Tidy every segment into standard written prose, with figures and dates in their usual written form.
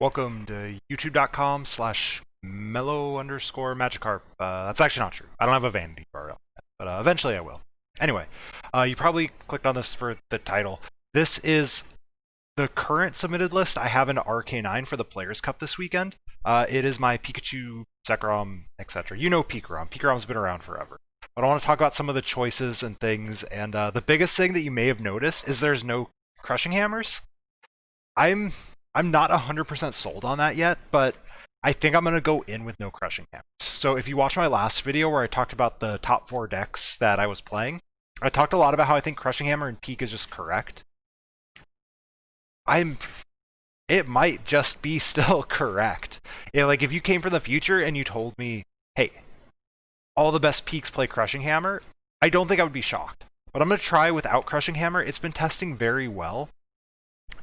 Welcome to youtube.com/mellow_Magikarp. That's actually not true. I don't have a vanity URL, but eventually I will. Anyway, you probably clicked on this for the title. This is the current submitted list I have in RK9 for the Players' Cup this weekend. It is my Pikachu, Zekrom, etc. You know Pikarom. Pikarom's been around forever. But I want to talk about some of the choices and things, and the biggest thing that you may have noticed is there's no crushing hammers. I'm not 100% sold on that yet, but I think I'm going to go in with no crushing hammers. So if you watch my last video where I talked about the top 4 decks that I was playing, I talked a lot about how I think crushing hammer and peak is just correct. It might just be still correct. Like if you came from the future and you told me, hey, all the best peaks play crushing hammer, I don't think I would be shocked. But I'm going to try without crushing hammer. It's been testing very well,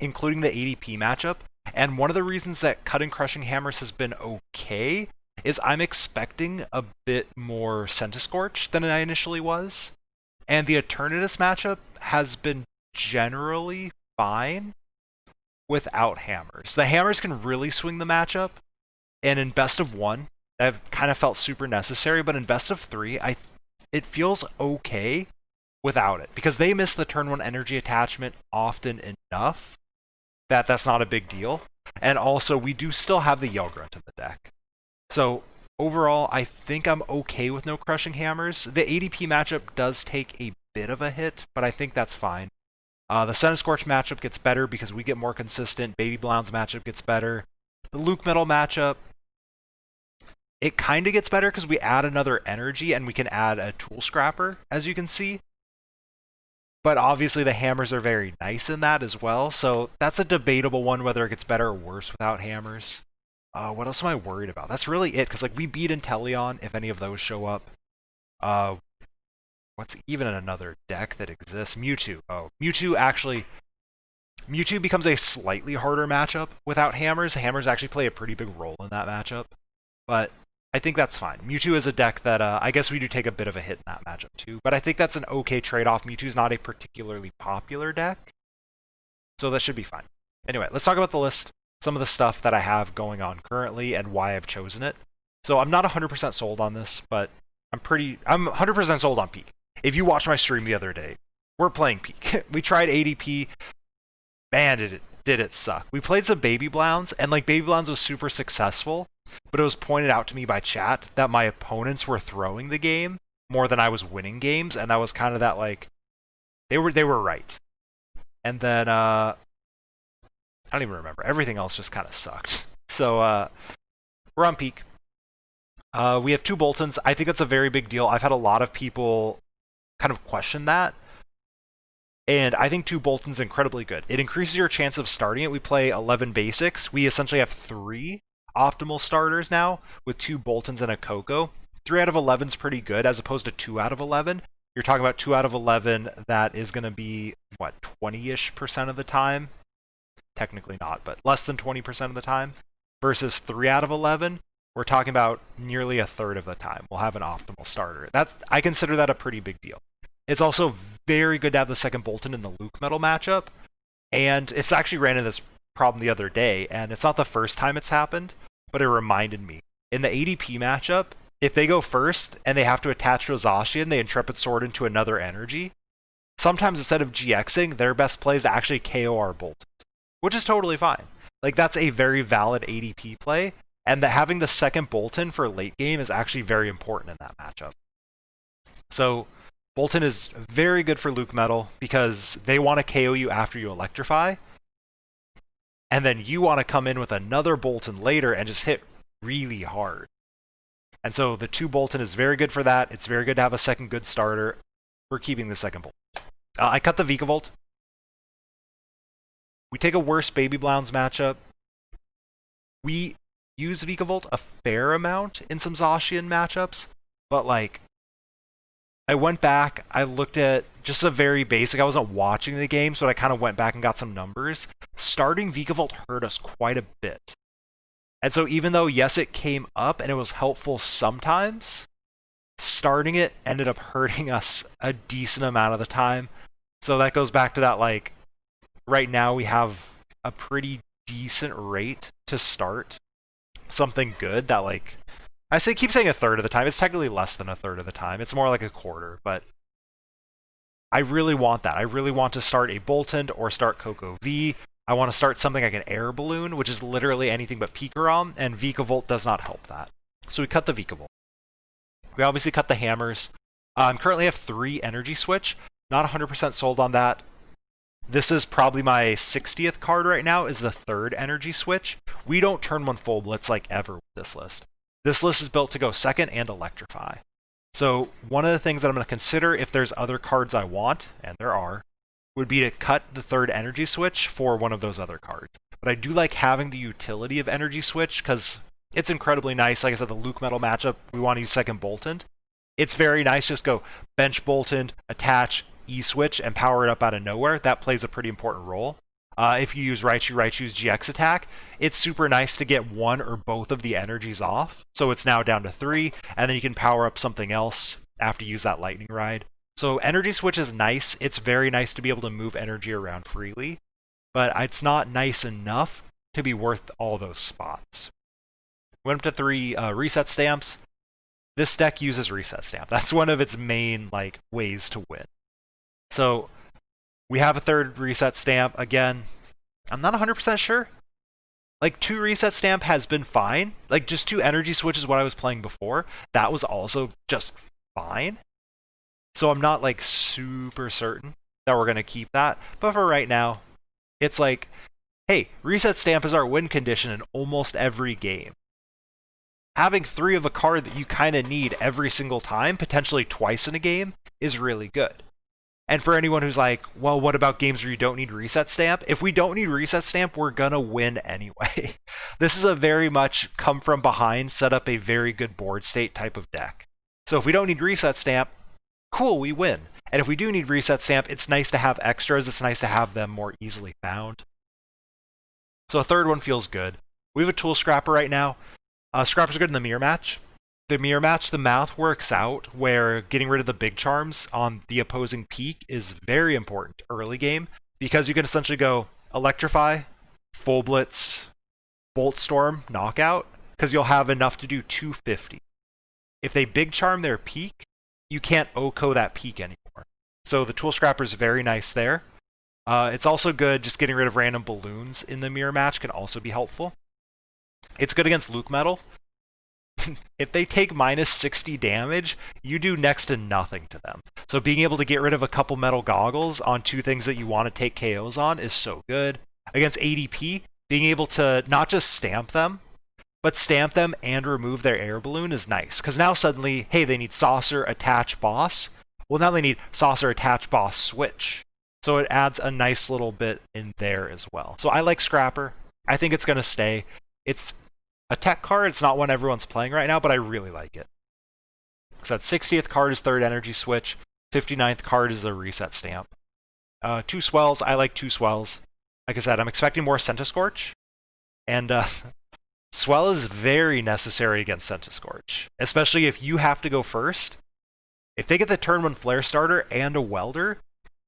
including the ADP matchup. And one of the reasons that cutting crushing hammers has been okay is I'm expecting a bit more Centiskorch than I initially was. And the Eternatus matchup has been generally fine without hammers. The hammers can really swing the matchup, and in best of 1, I've kind of felt super necessary, but in best of 3, it feels okay without it, because they miss the turn 1 energy attachment often enough that that's not a big deal. And also, we do still have the Yell Grunt in the deck. So overall, I think I'm okay with no crushing hammers. The ADP matchup does take a bit of a hit, but I think that's fine. The Centiskorch matchup gets better because we get more consistent. Baby Blound's matchup gets better. The Luke Metal matchup, it kind of gets better because we add another energy and we can add a Tool Scrapper, as you can see. But obviously the hammers are very nice in that as well, so that's a debatable one whether it gets better or worse without hammers. What else am I worried about? That's really it, because like we beat Inteleon if any of those show up. What's even in another deck that exists? Mewtwo. Oh, Mewtwo becomes a slightly harder matchup without hammers. Hammers actually play a pretty big role in that matchup, but I think that's fine. Mewtwo is a deck that I guess we do take a bit of a hit in that matchup too, but I think that's an okay trade-off. Mewtwo's not a particularly popular deck, so that should be fine. Anyway, let's talk about the list, some of the stuff that I have going on currently and why I've chosen it. So I'm not 100% sold on this, but I'm 100% sold on Peak. If you watched my stream the other day, we're playing Peak. We tried ADP, man, did it suck. We played some Baby Blounds, and like Baby Blounds was super successful, but it was pointed out to me by chat that my opponents were throwing the game more than I was winning games, and that was kind of that, like, they were right. And then I don't even remember. Everything else just kind of sucked. So we're on Peak. We have 2 Boltunds. I think that's a very big deal. I've had a lot of people kind of question that, and I think 2 Boltunds incredibly good. It increases your chance of starting it. We play 11 basics. We essentially have 3 optimal starters now with 2 Boltunds and a Koko. 3 out of 11 is pretty good as opposed to 2 out of 11. You're talking about 2 out of 11 that is going to be, what, 20-ish% of the time? Technically not, but less than 20% of the time. Versus 3 out of 11, we're talking about nearly a third of the time we'll have an optimal starter. I consider that a pretty big deal. It's also very good to have the second Boltund in the Luke Metal matchup, and it's actually ran into this problem the other day, and it's not the first time it's happened, but it reminded me. In the ADP matchup, if they go first and they have to attach to a Zacian, they Intrepid Sword into another energy. Sometimes instead of GXing, their best play is to actually KO our Boltund, which is totally fine. Like, that's a very valid ADP play, and that having the second Boltund for late game is actually very important in that matchup. So Boltund is very good for Luke Metal because they want to KO you after you electrify, and then you want to come in with another Boltund later and just hit really hard. And so the 2 Boltund is very good for that. It's very good to have a second good starter. We're keeping the second Boltund. I cut the Vikavolt. We take a worse Baby Blounds matchup. We use Vikavolt a fair amount in some Zacian matchups, but like, I went back, I looked at just a very basic, I wasn't watching the game, so I kind of went back and got some numbers. Starting Vikavolt hurt us quite a bit. And so even though, yes, it came up and it was helpful sometimes, starting it ended up hurting us a decent amount of the time. So that goes back to that, like, right now we have a pretty decent rate to start something good that, like, keep saying a third of the time. It's technically less than a third of the time. It's more like a quarter, but I really want that. I really want to start a Boltund or start Koko V. I want to start something like an Air Balloon, which is literally anything but Pikarom, and Vikavolt does not help that. So we cut the Vikavolt. We obviously cut the hammers. Currently have 3 Energy Switch. Not 100% sold on that. This is probably my 60th card right now, is the 3rd Energy Switch. We don't turn 1 full blitz like ever with this list. This list is built to go 2nd and Electrify. So one of the things that I'm going to consider if there's other cards I want, and there are, would be to cut the 3rd Energy Switch for one of those other cards. But I do like having the utility of Energy Switch because it's incredibly nice. Like I said, the Luke Metal matchup, we want to use 2nd Boltund. It's very nice. Just go bench Boltund, attach, E-switch, and power it up out of nowhere. That plays a pretty important role. If you use Raichu's GX attack, it's super nice to get one or both of the energies off. So it's now down to 3, and then you can power up something else after you use that lightning ride. So energy switch is nice. It's very nice to be able to move energy around freely, but it's not nice enough to be worth all those spots. Went up to 3 reset stamps. This deck uses reset stamp. That's one of its main ways to win. So we have a 3rd reset stamp. Again, I'm not 100% sure. 2 reset stamp has been fine. Just 2 energy switch is what I was playing before. That was also just fine. So I'm not super certain that we're going to keep that. But for right now, it's hey, reset stamp is our win condition in almost every game. Having 3 of a card that you kind of need every single time, potentially twice in a game, is really good. And for anyone who's well, what about games where you don't need reset stamp? If we don't need reset stamp, we're gonna win anyway. This is a very much come from behind, set up a very good board state type of deck. So if we don't need reset stamp, cool, we win. And if we do need reset stamp, it's nice to have extras. It's nice to have them more easily found. So a 3rd one feels good. We have a Tool Scrapper right now. Scrappers are good in the mirror match. The mirror match, the math works out where getting rid of the big charms on the opposing peak is very important early game because you can essentially go Electrify, Full Blitz, Bolt Storm, Knockout, because you'll have enough to do 250. If they big charm their peak, you can't OHKO that peak anymore. So the Tool Scrapper is very nice there. It's also good just getting rid of random balloons in the mirror match can also be helpful. It's good against Luke Metal. If they take minus 60 damage, you do next to nothing to them. So being able to get rid of a couple metal goggles on 2 things that you want to take KOs on is so good. Against ADP, being able to not just stamp them, but stamp them and remove their air balloon is nice. Because now suddenly, hey, they need saucer, attach, boss. Well, now they need saucer, attach, boss, switch. So it adds a nice little bit in there as well. So I like Scrapper. I think it's going to stay. It's a tech card. It's not one everyone's playing right now, but I really like it. So that 60th card is 3rd energy switch. 59th card is the reset stamp. 2 swells. I like 2 swells. Like I said, I'm expecting more Centiskorch. And swell is very necessary against Centiskorch, especially if you have to go first. If they get the turn 1 flare starter and a welder,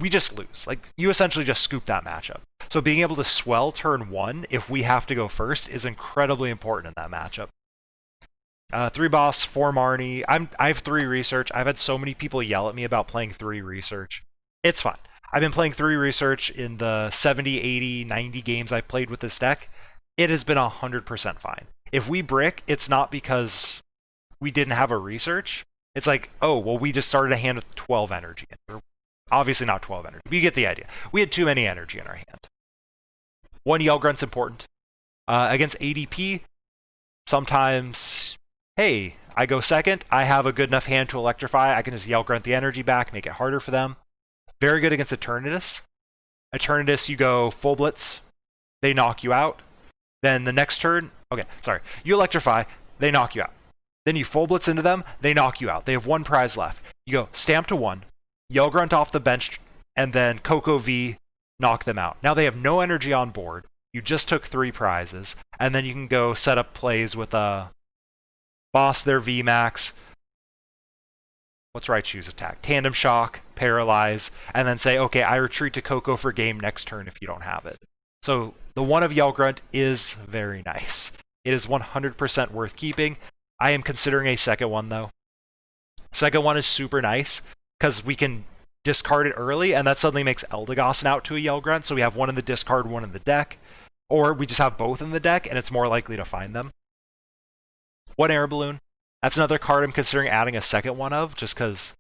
we just lose. You essentially just scoop that matchup. So being able to swell turn 1 if we have to go first is incredibly important in that matchup. 3 boss, 4 Marnie. I have 3 research. I've had so many people yell at me about playing 3 research. It's fine. I've been playing 3 research in the 70, 80, 90 games I've played with this deck. It has been 100% fine. If we brick, it's not because we didn't have a research. It's oh, well, we just started a hand with 12 energy. Obviously not 12 energy, but you get the idea. We had too many energy in our hand. 1 Yell Grunt's important. Against ADP, sometimes, hey, I go 2nd, I have a good enough hand to electrify, I can just Yell Grunt the energy back, make it harder for them. Very good against Eternatus. Eternatus, you go full blitz, they knock you out. Then the next turn, you electrify, they knock you out. Then you full blitz into them, they knock you out. They have 1 prize left. You go stamp to 1, Yell Grunt off the bench, and then Koko V, knock them out. Now they have no energy on board. You just took 3 prizes, and then you can go set up plays with a boss their VMAX. What's Raichu's attack? Tandem Shock, Paralyze, and then say, okay, I retreat to Koko for game next turn if you don't have it. So The one of Yell Grunt is very nice. It is 100% worth keeping. I am considering a second one, though. Second one is super nice, because we can discard it early, and that suddenly makes Eldegoss an out to a Yell Grunt, so we have one in the discard, one in the deck. Or we just have both in the deck, and it's more likely to find them. One Air Balloon. That's another card I'm considering adding a second one of, just because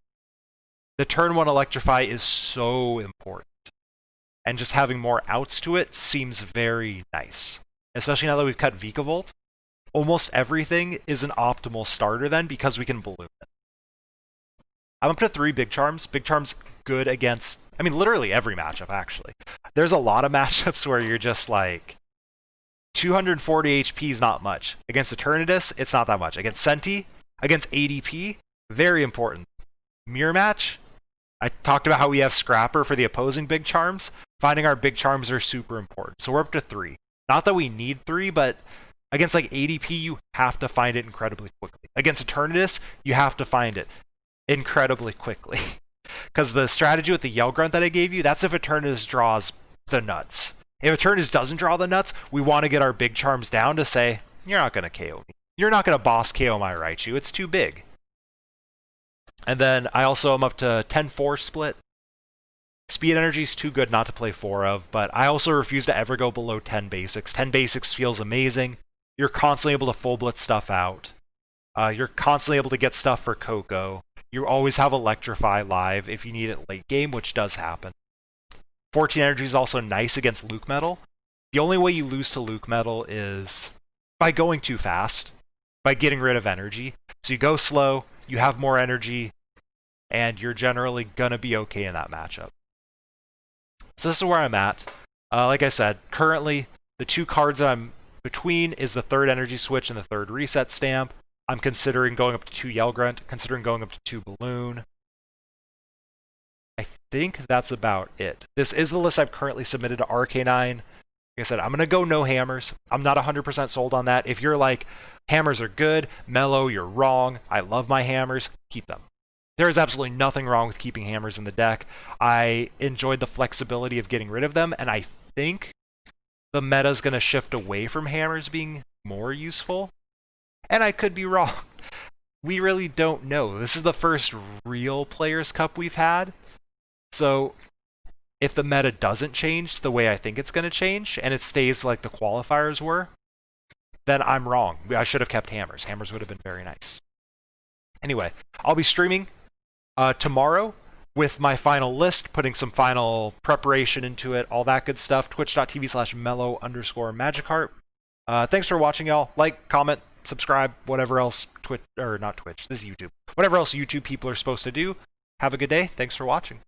the turn 1 Electrify is so important. And just having more outs to it seems very nice. Especially now that we've cut Vikavolt. Almost everything is an optimal starter then, because we can balloon it. I'm up to 3 Big Charms. Big Charms good against, I mean, literally every matchup, actually. There's a lot of matchups where you're just like, 240 HP is not much. Against Eternatus, it's not that much. Against Senti, against ADP, very important. Mirror match, I talked about how we have Scrapper for the opposing Big Charms. Finding our Big Charms are super important. So we're up to 3. Not that we need 3, but against like ADP, you have to find it incredibly quickly. Against Eternatus, you have to find it incredibly quickly. Because the strategy with the Yell Grunt that I gave you, that's if Eternatus draws the nuts. If Eternatus doesn't draw the nuts, we want to get our Big Charms down to say, you're not going to KO me. You're not going to boss KO my Raichu. It's too big. And then I also am up to 10-4 split. Speed Energy is too good not to play 4 of, but I also refuse to ever go below 10 basics. 10 basics feels amazing. You're constantly able to full blitz stuff out. You're constantly able to get stuff for Koko. You always have Electrify live if you need it late game, which does happen. 14 Energy is also nice against Luke Metal. The only way you lose to Luke Metal is by going too fast, by getting rid of energy. So you go slow, you have more energy, and you're generally going to be okay in that matchup. So this is where I'm at. Like I said, currently the 2 cards that I'm between is the 3rd Energy Switch and the 3rd Reset Stamp. I'm considering going up to 2 Yell Grunt, considering going up to 2 Balloon. I think that's about it. This is the list I've currently submitted to RK9. Like I said, I'm going to go no hammers. I'm not 100% sold on that. If you're like, hammers are good, Mellow, you're wrong, I love my hammers, keep them. There is absolutely nothing wrong with keeping hammers in the deck. I enjoyed the flexibility of getting rid of them, and I think the meta is going to shift away from hammers being more useful. And I could be wrong. We really don't know. This is the first real Players' Cup we've had. So if the meta doesn't change the way I think it's going to change, and it stays like the qualifiers were, then I'm wrong. I should have kept hammers. Hammers would have been very nice. Anyway, I'll be streaming tomorrow with my final list, putting some final preparation into it, all that good stuff. Twitch.tv/mellow_Magikarp. Thanks for watching, y'all. Like, comment, subscribe, whatever else Twitch, or not Twitch, this is YouTube. Whatever else YouTube people are supposed to do. Have a good day. Thanks for watching.